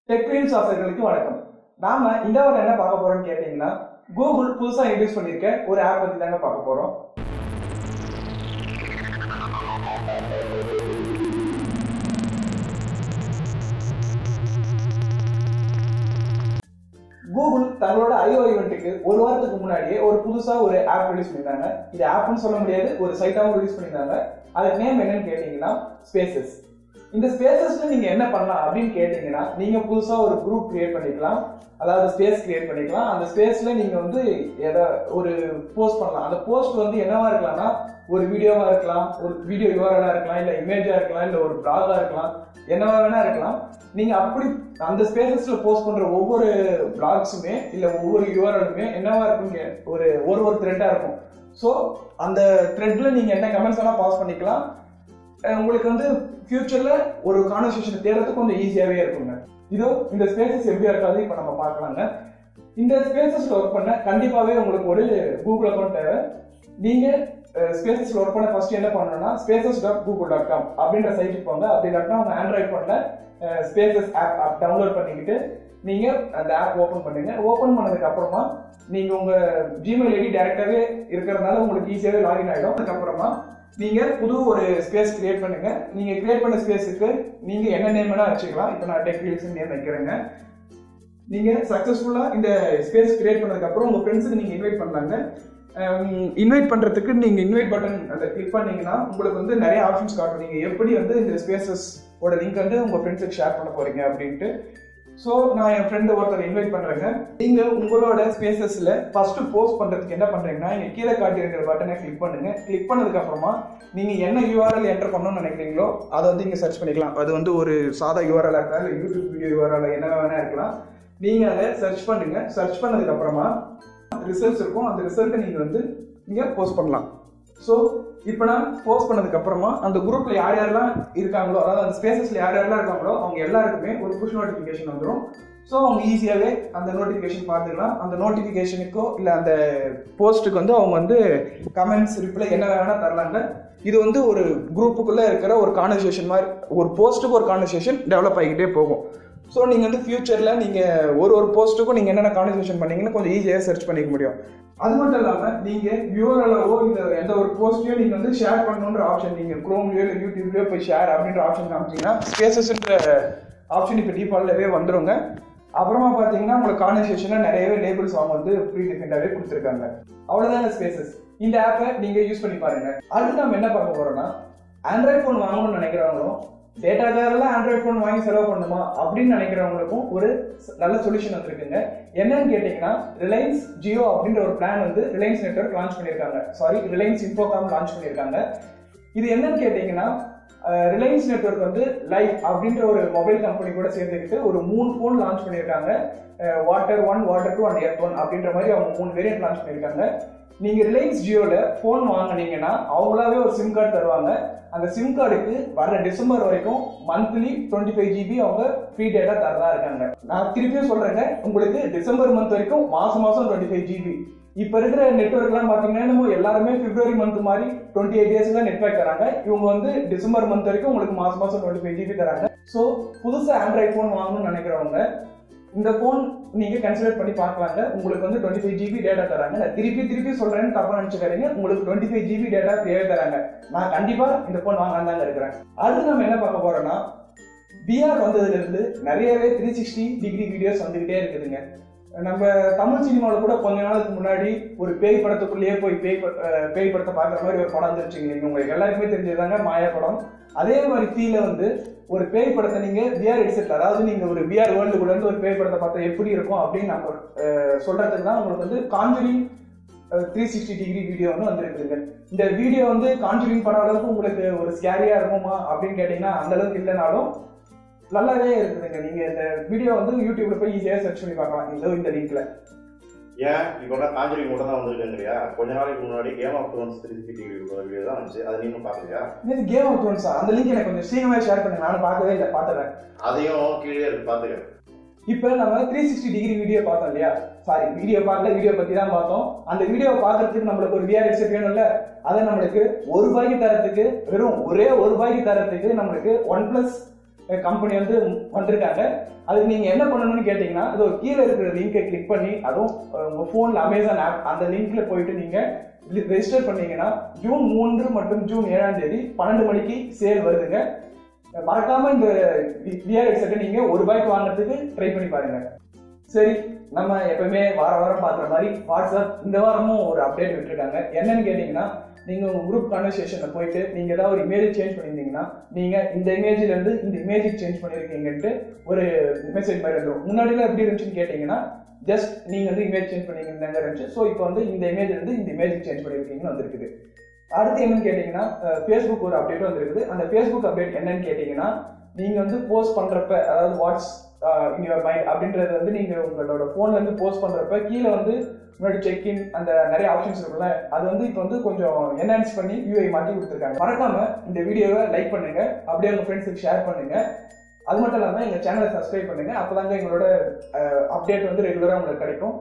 டெக்ரீல்ஸ் ஆசிரியர்களுக்கு வணக்கம். நாம இந்த வாரம் என்ன பார்க்க போறோம்னு கேட்டீங்கன்னா, கூகுள் புதுசா இன்ட்ரோடியூஸ் பண்ணிருக்க ஒரு ஆப் பத்தி தாங்க பார்க்க போறோம். கூகுள் தங்களோட I/O ஈவென்ட்டுக்கு ஒரு வாரத்துக்கு முன்னாடியே ஒரு புதுசா ஒரு ஆப் ரிலீஸ் பண்ணிருந்தாங்க. இது ஆப்னு சொல்ல முடியாது, ஒரு சைட்டாவும் ரிலீஸ் பண்ணிருந்தாங்க. அதுக்கு நேம் என்னன்னு கேட்டீங்கன்னா ஸ்பேசஸ். இந்த ஸ்பேசஸ்ல நீங்க என்ன பண்ணலாம் அப்படின்னு கேட்டீங்கன்னா, நீங்க புதுசா ஒரு குரூப் கிரியேட் பண்ணிக்கலாம், அதாவது ஸ்பேஸ் கிரியேட் பண்ணிக்கலாம். அந்த ஸ்பேஸ்ல நீங்க வந்து ஒரு போஸ்ட் பண்ணலாம். அந்த போஸ்ட் வந்து என்னவா இருக்கலாம்னா, ஒரு வீடியோவா இருக்கலாம், ஒரு வீடியோ URL-ஆ இருக்கலாம், இல்ல இமேஜா இருக்கலாம், இல்ல ஒரு பிளாகா இருக்கலாம், என்னவா வேணா இருக்கலாம். நீங்க அப்படி அந்த ஸ்பேசஸ்ல போஸ்ட் பண்ற ஒவ்வொரு பிளாக்ஸுமே இல்ல ஒவ்வொரு URL-உமே என்னவா இருக்குங்க, ஒரு த்ரெட்டா இருக்கும். ஸோ அந்த த்ரெட்ல நீங்க என்ன கமெண்ட்ஸ் எல்லாம் பாஸ் பண்ணிக்கலாம். உங்களுக்கு வந்து ஃபியூச்சர்ல ஒரு கான்வர்சேஷன் தேடுறதுக்கு கொஞ்சம் ஈஸியாவே இருக்குங்க. இதோ இந்த ஸ்பேசஸ் எப்படி இருக்காது இப்ப நம்ம பார்க்கலாங்க. இந்த ஸ்பேசஸ்ல ஒர்க் பண்ண கண்டிப்பாவே உங்களுக்கு ஒரு கூகுள் அக்கௌண்ட் தேவை. நீங்க ஸ்பேசஸ்ல ஒர்க் பண்ண ஃபர்ஸ்ட் என்ன பண்ணணும்னா, spaces.google.com அப்படின்ற சைட்டுக்கு போங்க. அப்படி இல்லாட்டினா உங்க ஆண்ட்ராய்ட் போன்ல ஸ்பேசஸ் ஆப் டவுன்லோட் பண்ணிக்கிட்டு நீங்க அந்த ஆப் ஓபன் பண்ணுங்க. ஓபன் பண்ணதுக்கு அப்புறமா நீங்க உங்க ஜிமெயில் ஐடி டைரக்டாவே இருக்கிறதுனால உங்களுக்கு ஈஸியாவே லாகின் ஆயிடும். அதுக்கப்புறமா நீங்க புது ஒரு ஸ்பேஸ் கிரியேட் பண்ணுங்க. நீங்க கிரியேட் பண்ண ஸ்பேஸுக்கு நீங்க என்ன நேம் வேணா வச்சுக்கலாம். இப்போ நான் டெக்ரீல்ஸ் நேம் வைக்கிறேங்க. நீங்க சக்சஸ்ஃபுல்லா இந்த ஸ்பேஸ் கிரியேட் பண்ணதுக்கு அப்புறம் உங்க ஃப்ரெண்ட்ஸுக்கு நீங்க இன்வைட் பண்ணலாங்க. இன்வைட் பண்றதுக்கு நீங்க இன்வைட் பட்டன் அதை கிளிக் பண்ணீங்கன்னா உங்களுக்கு வந்து நிறைய ஆப்ஷன்ஸ் காட்டும். நீங்க எப்படி வந்து இந்த ஸ்பேசஸ் ஓட லிங்க் வந்து உங்க ஃப்ரெண்ட்ஸுக்கு ஷேர் பண்ண போறீங்க அப்படின்ட்டு. ஸோ நான் என் ஃப்ரெண்டு ஒருத்தர் இன்வைட் பண்றேங்க. நீங்க உங்களோட ஸ்பேசஸ்ல ஃபர்ஸ்ட் போஸ்ட் பண்றதுக்கு என்ன பண்றீங்கன்னா, இங்க கீழே காட்டி இருக்கிற பட்டனை கிளிக் பண்ணுங்க. கிளிக் பண்ணதுக்கு அப்புறமா நீங்க என்ன URL என்டர் பண்ணணும்னு நினைக்கிறீங்களோ அதை வந்து இங்க சர்ச் பண்ணிக்கலாம். அது வந்து ஒரு சாதா URL இருக்கலாம், இல்லை யூடியூப் வீடியோ URL என்ன வேணா இருக்கலாம். நீங்க அதை சர்ச் பண்ணுங்க. சர்ச் பண்ணதுக்கு அப்புறமா ரிசல்ட்ஸ் இருக்கும். அந்த ரிசல்ட்டை நீங்க வந்து இங்க போஸ்ட் பண்ணலாம். ஸோ இப்போ நான் போஸ்ட் பண்ணதுக்கு அப்புறமா அந்த குரூப்ல யார் யாரெல்லாம் இருக்காங்களோ, அதாவது அந்த ஸ்பேசஸ்ல யார் யாரெல்லாம் இருக்காங்களோ அவங்க எல்லாருக்குமே ஒரு புஷ் நோட்டிஃபிகேஷன் வந்துடும். ஸோ அவங்க ஈஸியாகவே அந்த நோட்டிஃபிகேஷன் பார்த்துக்கலாம். அந்த நோட்டிஃபிகேஷனுக்கோ இல்லை அந்த போஸ்ட்டுக்கு வந்து அவங்க வந்து கமெண்ட்ஸ் ரிப்ளை என்ன வேணா தரலாங்க. இது வந்து ஒரு குரூப்புக்குள்ளே இருக்கிற ஒரு கான்வர்சேஷன் மாதிரி, ஒரு போஸ்ட்டுக்கு ஒரு கான்வர்சேஷன் டெவலப் ஆகிக்கிட்டே போகும். ஸோ நீங்கள் வந்து ஃபியூச்சரில் நீங்கள் ஒரு போஸ்ட்டுக்கும் நீங்கள் என்னென்ன கான்வர்சேஷன் பண்ணீங்கன்னு கொஞ்சம் ஈஸியாக சர்ச் பண்ணிக்க முடியும். அது மட்டும் இல்லாமல் நீங்கள் URL-ஓ இந்த எந்த ஒரு போஸ்ட்டையும் நீங்கள் வந்து ஷேர் பண்ணணுன்ற ஆப்ஷன் நீங்கள் குரோம்லேயோ இல்லை யூடியூப்லேயோ போய் ஷேர் அப்படின்ற ஆப்ஷன் காமிச்சிங்கன்னா ஸ்பேசஸ்ன்ற ஆப்ஷன் இப்போ டிஃபால்ட்டாகவே வந்துடுங்க. அப்புறமா பார்த்தீங்கன்னா உங்களுக்கு கான்வர்சேஷனில் நிறையவே லேபிள்ஸ் அவங்க வந்து ப்ரீ டிஃபைண்டாகவே கொடுத்துருக்காங்க. அவ்வளோதாங்க ஸ்பேசஸ். இந்த ஆப்பை நீங்கள் யூஸ் பண்ணி பாருங்கள். அடுத்து நம்ம என்ன பார்க்க போகிறோம்னா, ஆண்ட்ராய்ட் ஃபோன் வாங்கணும்னு நினைக்கிறவங்களும் டேட்டாக்காரெல்லாம் ஆண்ட்ராய்ட் ஃபோன் வாங்கி செலவு பண்ணணுமா அப்படின்னு நினைக்கிறவங்களுக்கும் ஒரு நல்ல சொல்யூஷன் வந்துருக்குங்க. என்னன்னு கேட்டீங்கன்னா, ரிலையன்ஸ் ஜியோ அப்படின்ற ஒரு பிளான் வந்து ரிலையன்ஸ் நெட்வொர்க் லான்ச் பண்ணியிருக்காங்க. ரிலையன்ஸ் இன்ஃபோகாம் லான்ச் பண்ணியிருக்காங்க. இது என்னன்னு கேட்டீங்கன்னா, ரிலையன்ஸ் நெட்வொர்க் வந்து லைஃப் அப்படின்ற ஒரு மொபைல் கம்பெனி கூட சேர்ந்துக்கிட்டு ஒரு 3 ஃபோன் லான்ச் பண்ணியிருக்காங்க. வாட்டர் 1, வாட்டர் 2 அண்ட் எர்த் 1 அப்படின்ற மாதிரி அவங்க 3 வேரியன்ட் லான்ச் பண்ணியிருக்காங்க. நீங்க ரிலையன்ஸ் ஜியோல போன் வாங்கினீங்கன்னா அவங்களாவே ஒரு சிம் கார்டு தருவாங்க. அந்த சிம் கார்டுக்கு வர டிசம்பர் வரைக்கும் மந்த்லி 25 GB அவங்க ஃப்ரீ டேட்டா தரதா இருக்காங்க. நான் திருப்பியும் சொல்றேங்க, உங்களுக்கு டிசம்பர் மந்த் வரைக்கும் மாசம் 25 GB. இப்ப இருக்கிற நெட்வொர்க் எல்லாம் பாத்தீங்கன்னா எல்லாருமே பிப்ரவரி மந்த் மாதிரி 28 டேஸ்ல நெட்வொர்க் தராங்க. இவங்க வந்து டிசம்பர் மந்த் வரைக்கும் உங்களுக்கு மாசம் 25 GB தராங்க. ஸோ புதுசா ஆண்ட்ராய்ட் போன் வாங்கணும்னு நினைக்கிறவங்க இந்த போன் நீங்க கன்சிடர் பண்ணி பார்க்கலாங்க. உங்களுக்கு வந்து 25 GB டேட்டா தராங்க. நான் திருப்பி சொல்றேன்னு தப்பா நினைச்சுக்காதீங்க. உங்களுக்கு 25 GB டேட்டா ஃப்ரீயாவே தராங்க. நான் கண்டிப்பா இந்த போன் வாங்கலாம் தாங்க இருக்கிறேன். அடுத்து நம்ம என்ன பார்க்க போறோம்னா, VR வந்ததுல இருந்து நிறையவே 360 டிகிரி வீடியோஸ் வந்துகிட்டே இருக்குதுங்க. நம்ம தமிழ் சினிமாவில் கூட கொஞ்ச நாளுக்கு முன்னாடி ஒரு பேய் படத்துக்குள்ளேயே போய் பேய் படத்தை பார்க்குற மாதிரி ஒரு படம் வந்துருச்சுங்க. உங்களுக்கு எல்லாருக்குமே தெரிஞ்சதுதாங்க மாயா படம். அதே மாதிரி ஃபீல வந்து ஒரு பேய் படத்தை நீங்க VR ஹெட்செட்ல, அதாவது நீங்க ஒரு VR வேர்ல்டுக்குள்ள இருந்து ஒரு பேய் படத்தை பார்த்தா எப்படி இருக்கும் அப்படின்னு நம்ம சொல்றதுக்கு தான் உங்களுக்கு வந்து கான்ஜூரிங் 360 டிகிரி வீடியோ வந்து வந்துருக்குங்க. இந்த வீடியோ வந்து கான்ஜூரிங் படம் அளவுக்கு உங்களுக்கு ஒரு ஸ்கேரியா இருக்குமா அப்படின்னு கேட்டீங்கன்னா அந்த அளவுக்கு இல்லைனாலும் நல்லாவே இருக்குதுங்க. நீங்க இந்த வீடியோ வந்து யூடியூப்ல போய் ஈஸியாக சர்ச் பண்ணி பார்க்கலாம் இந்த லிங்க்ல. ஏன் இப்போ கான்ஜூரிங் மட்டும் தான் வந்துருக்குங்கறியா? கொஞ்ச நாளைக்கு முன்னாடி game of thrones 360 degree video தான் வந்துச்சு. அதை நீங்க பாக்கலையா? இது கேம் ஆஃப் த்ரோன்ஸா? அந்த லிங்க் எனக்கு கொஞ்சம் சீக்கிரமா ஷேர் பண்ணுங்க. நானும் பார்க்கவே இல்லை, பார்த்துறேன். அதையும் கீழே இருக்கு, பாத்துக்க. இப்போ நம்ம 360 டிகிரி வீடியோ பார்த்தோம் இல்லையா? வீடியோ பார்க்கல, வீடியோ பத்தி தான் பார்த்தோம். அந்த வீடியோ பார்க்கறதுக்கு நம்மளுக்கு ஒரு VR ஹெட்செட் வேணும்ல, அதை நம்மளுக்கு ₹1 தரத்துக்கு, வெறும் ஒரே ₹1 தரத்துக்கு நம்மளுக்கு OnePlus கம்பெனி வந்து வந்திருக்காங்க. அதுக்கு நீங்க என்ன பண்ணணும்னு கேட்டீங்கன்னா, அது கீழே இருக்கிற லிங்கை கிளிக் பண்ணி, அதுவும் உங்க போன்ல அமேசான் ஆப் அந்த லிங்க்ல போயிட்டு நீங்க ரெஜிஸ்டர் பண்ணீங்கன்னா ஜூன் 3 மற்றும் ஜூன் 7 12 மணிக்கு சேல் வருதுங்க. மறக்காம இந்த VR ஹெட்செட்டை நீங்க ₹1 வாங்குறதுக்கு ட்ரை பண்ணி பாருங்க. சரி, நம்ம எப்பவுமே வாரம் பாக்குற மாதிரி வாட்ஸ்அப் இந்த வாரமும் ஒரு அப்டேட் விட்டுருக்காங்க. என்னன்னு கேட்டீங்கன்னா, நீங்க உங்க குரூப் கான்வர்சேஷன்ல போயிட்டு நீங்க ஏதாவது ஒரு இமேஜ் சேஞ்ச் பண்ணிருந்தீங்கன்னா, நீங்க இந்த இமேஜ்ல இருந்து இந்த இமேஜ் சேஞ்ச் பண்ணிருக்கீங்கன்ட்டு ஒரு மெசேஜ் மாதிரி வந்துடும். முன்னாடிலாம் எப்படி இருந்துச்சுன்னு கேட்டீங்கன்னா, ஜஸ்ட் நீங்க வந்து இமேஜ் சேஞ்ச் பண்ணிருந்தாங்க இருந்துச்சு. ஸோ இப்போ வந்து இந்த இமேஜ்ல இருந்து இந்த இமேஜ் சேஞ்ச் பண்ணிருக்கீங்கன்னு வந்திருக்குது. அடுத்து என்னன்னு கேட்டீங்கன்னா, ஃபேஸ்புக் ஒரு அப்டேட் வந்திருக்குது. அந்த ஃபேஸ்புக் அப்டேட் என்னன்னு கேட்டீங்கன்னா, நீங்க வந்து போஸ்ட் பண்றப்ப, அதாவது வாட்ஸ் இன் யுவர் மைண்ட் அப்படின்றது வந்து நீங்க உங்களோட போன்ல இருந்து போஸ்ட் பண்றப்ப கீழே வந்து முன்னாடி செக்இன் அந்த நிறைய ஆப்ஷன்ஸ் இருக்குல்ல, அது வந்து இப்போ வந்து கொஞ்சம் என்ஹான்ஸ் பண்ணி UI மாற்றி கொடுத்துருக்காங்க. மறக்காம இந்த வீடியோவை லைக் பண்ணுங்க, அப்படியே உங்க ஃப்ரெண்ட்ஸுக்கு ஷேர் பண்ணுங்க. அது மட்டும் இல்லாமல் எங்க சேனலை சப்ஸ்கிரைப் பண்ணுங்க. அப்பதாங்க எங்களோட அப்டேட் வந்து ரெகுலரா உங்களுக்கு கிடைக்கும்.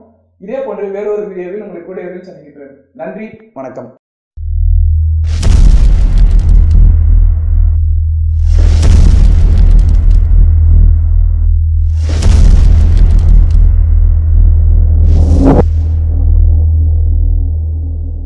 இதே போன்று வேறொரு வீடியோவில் உங்களுக்கு கூட சந்திக்கிறேன். நன்றி, வணக்கம்.